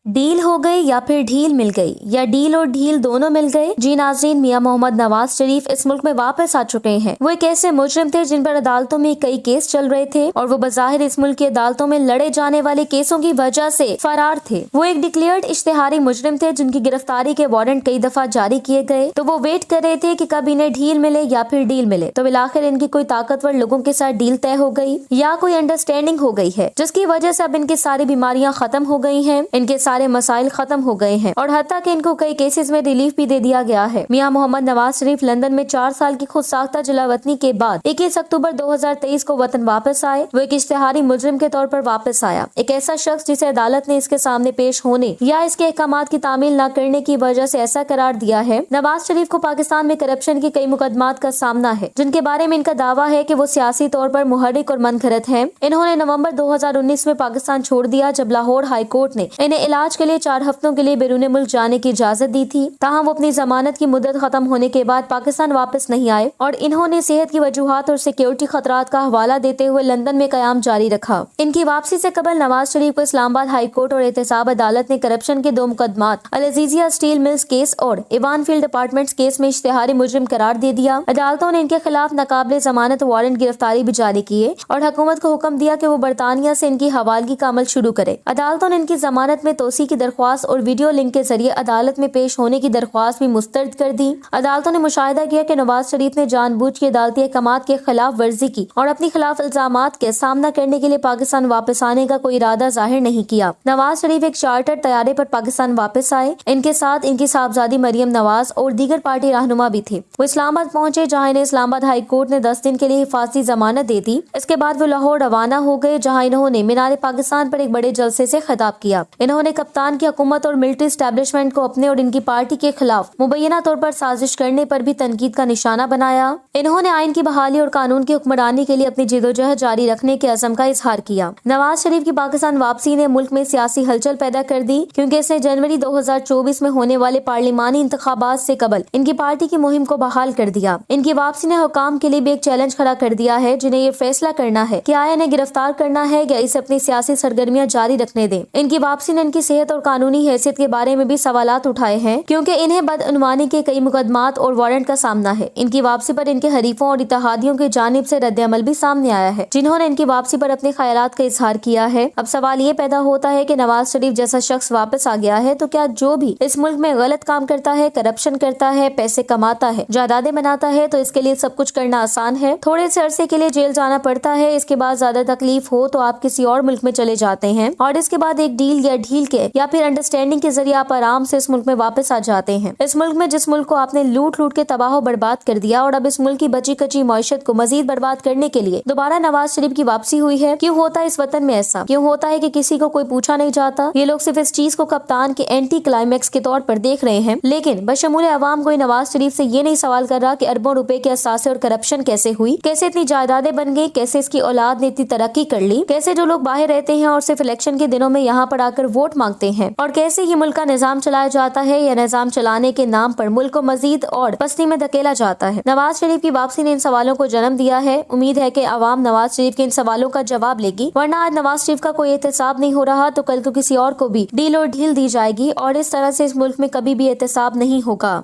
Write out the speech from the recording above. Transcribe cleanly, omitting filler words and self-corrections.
Deal हो गई या फिर ढील मिल गई, या डील और ढील दोनों मिल गए। जी नाज़रीन, मियां मोहम्मद नवाज शरीफ इस मुल्क में वापस आ चुके हैं। वो एक ऐसे मुजरिम थे जिन पर अदालतों में कई केस चल रहे थे और वो बज़ाहिर इस मुल्क की अदालतों में लड़े जाने वाले केसों की वजह से फरार थे। वो एक डिक्लेयर्ड इश्तिहारी मुजरिम थे जिनकी गिरफ्तारी के वारंट कई दफा जारी किए गए। तो वो वेट कर रहे थे कि कब इन्हें ढील मिले या फिर डील मिले। तो बिलाखिर इनकी कोई ताकतवर लोगों के साथ डील तय हो गई या कोई अंडरस्टैंडिंग हो गई है, जिसकी वजह से अब इनकी सारी बीमारियां खत्म हो गई हैं, इनके सारे मसाइल खत्म हो गए हैं और हत्ता कि इनको कई केसेस में रिलीफ भी दे दिया गया है। मियां मोहम्मद नवाज शरीफ लंदन में 4 साल की खुद साख्ता जलावतनी के बाद 21 अक्टूबर 2023 को वतन वापस आए। वो एक इश्तिहारी मुजरिम के तौर पर वापस आया, एक ऐसा शख्स जिसे अदालत ने इसके सामने पेश होने या इसके अहकामात की तामील न करने की वजह से ऐसा करार दिया है। नवाज शरीफ को पाकिस्तान में करप्शन के कई मुकदमात का सामना है, जिनके बारे में इनका दावा है कि वो सियासी तौर पर मुहर्रिक और मनगढ़ंत हैं। इन्होंने नवंबर 2019 में पाकिस्तान छोड़ दिया, जब लाहौर हाई कोर्ट ने इन्हें इलाज के लिए 4 हफ्तों के लिए बैरून मुल्क जाने की इजाजत दी थी। ताहम वो अपनी जमानत की मुद्दत खत्म होने के बाद पाकिस्तान वापस नहीं आए और इन्होंने सेहत की वजूहात और सिक्योरिटी खतरात का हवाला देते हुए लंदन में कयाम जारी रखा। इनकी वापसी से कबल नवाज शरीफ को इस्लामाबाद हाई कोर्ट और एहतसाब अदालत ने करप्शन के 2 मुकदमात अल अजीजिया स्टील मिल्स केस और इवान फील्ड अपार्टमेंट्स केस में इश्तिहारी मुजरिम करार दे दिया। अदालतों ने इनके खिलाफ नाकाबिले जमानत वारंट गिरफ्तारी भी जारी किए और हुकूमत को हुक्म दिया कि वो बरतानिया से इनकी हवालगी का अमल शुरू करे। अदालतों ने इनकी जमानत में तोसी की दरख्वास्त और वीडियो लिंक के जरिए अदालत में पेश होने की दरख्वास्त भी मुस्तरद कर दी। अदालतों ने मुशाहिदा किया कि नवाज शरीफ ने जानबूझ के अदालती अहकामात के खिलाफ वर्जी की और अपनी खिलाफ इल्जामात के सामना करने के लिए पाकिस्तान वापस आने का कोई इरादा जाहिर नहीं किया। नवाज शरीफ एक चार्टर्ड तैयारे पर पाकिस्तान वापस आए। इनके साथ इनकी साहबजादी मरियम नवाज और दीगर पार्टी रहनुमा भी थे। वो इस्लामाबाद पहुंचे, जहां इन्हें इस्लामाबाद हाई कोर्ट ने 10 दिन के लिए हिफाजती जमानत दे दी। इसके बाद वो लाहौर रवाना हो गए, जहां इन्होंने मीनार पाकिस्तान पर एक बड़े जलसे से खिताब किया। इन्होंने कप्तान की हुकूमत और मिलिट्री एस्टेब्लिशमेंट को अपने और इनकी पार्टी के खिलाफ मुबैना तौर पर साजिश करने पर भी तनकीद का निशाना बनाया। इन्होंने आइन की बहाली और कानून की हुक्मरानी के लिए अपनी जिदोजहद जारी रखने के अज़म का इजहार किया। नवाज शरीफ की पाकिस्तान वापसी ने मुल्क में सियासी हलचल पैदा कर दी, क्योंकि इसने जनवरी 2024 में होने वाले पार्लिमानी इंतखाबात से कबल इनकी पार्टी की मुहिम को बहाल कर दिया। इनकी वापसी ने हुकाम के लिए भी एक चैलेंज खड़ा कर दिया है, जिन्हें ये फैसला करना है कि आया इन्हें गिरफ्तार करना है या इसे अपनी सियासी सरगर्मियां जारी रखने दें। इनकी वापसी ने इनकी सेहत और कानूनी हैसियत के बारे में भी सवालात उठाए हैं, क्योंकि इन्हें बदअनवानी के कई मुकदमात और वारंट का सामना है। इनकी वापसी पर इनके हरीफों और इत्तेहादियों की जानिब से रद्द-ए-अमल भी सामने आया है, जिन्होंने इनकी वापसी पर अपने ख्यालात का इजहार किया है। अब सवाल ये पैदा होता है कि नवाज शरीफ जैसा शख्स वापस आ गया है, तो क्या जो भी इस मुल्क में गलत काम करता है, करप्शन करता है, पैसे कमाता है, जायदादें बनाता है, तो इसके लिए सब कुछ करना आसान है। थोड़े से अरसे के लिए जेल जाना पड़ता है, इसके बाद ज्यादा तकलीफ हो तो आप किसी और मुल्क में चले जाते हैं और इसके बाद एक डील या ढील के या फिर अंडरस्टैंडिंग के जरिए आप आराम से इस मुल्क में वापस आ जाते हैं। इस मुल्क में जिस मुल्क को आपने लूट लूट के तबाह बर्बाद कर दिया और अब इस मुल्क की बची कची मईशत को मजीद बर्बाद करने के लिए दोबारा नवाज शरीफ की वापसी हुई है। क्यों होता है इस वतन में ऐसा? क्यों होता है कि किसी को कोई पूछा नहीं जाता? ये लोग सिर्फ इस चीज को कप्तान के एंटी क्लाइमैक्स के तौर पर देख रहे हैं, लेकिन बशमूल अवाम कोई नवाज शरीफ से ये नहीं सवाल कर रहा कि अरबों रुपए के असासे और करप्शन कैसे हुई, कैसे इतनी जायदादें बन गई, कैसे इसकी औलाद ने इतनी तरक्की कर ली, कैसे जो लोग बाहर रहते हैं और सिर्फ इलेक्शन के दिनों में यहाँ पर आकर वोट मांगते हैं, और कैसे ये मुल्क का निजाम चलाया जाता है या निजाम चलाने के नाम पर मुल्क को मजीद और पस्ती में धकेला जाता है। नवाज शरीफ की वापसी ने इन सवालों को जन्म दिया है। उम्मीद है कि अवाम नवाज शरीफ के इन सवालों का जवाब लेगी, वरना आज नवाज शरीफ का कोई एहतसाब नहीं हो रहा तो कल को किसी और को भी डील और ढील दी जाएगी और इस तरह से इस मुल्क में कभी भी एहतसाब नहीं होगा।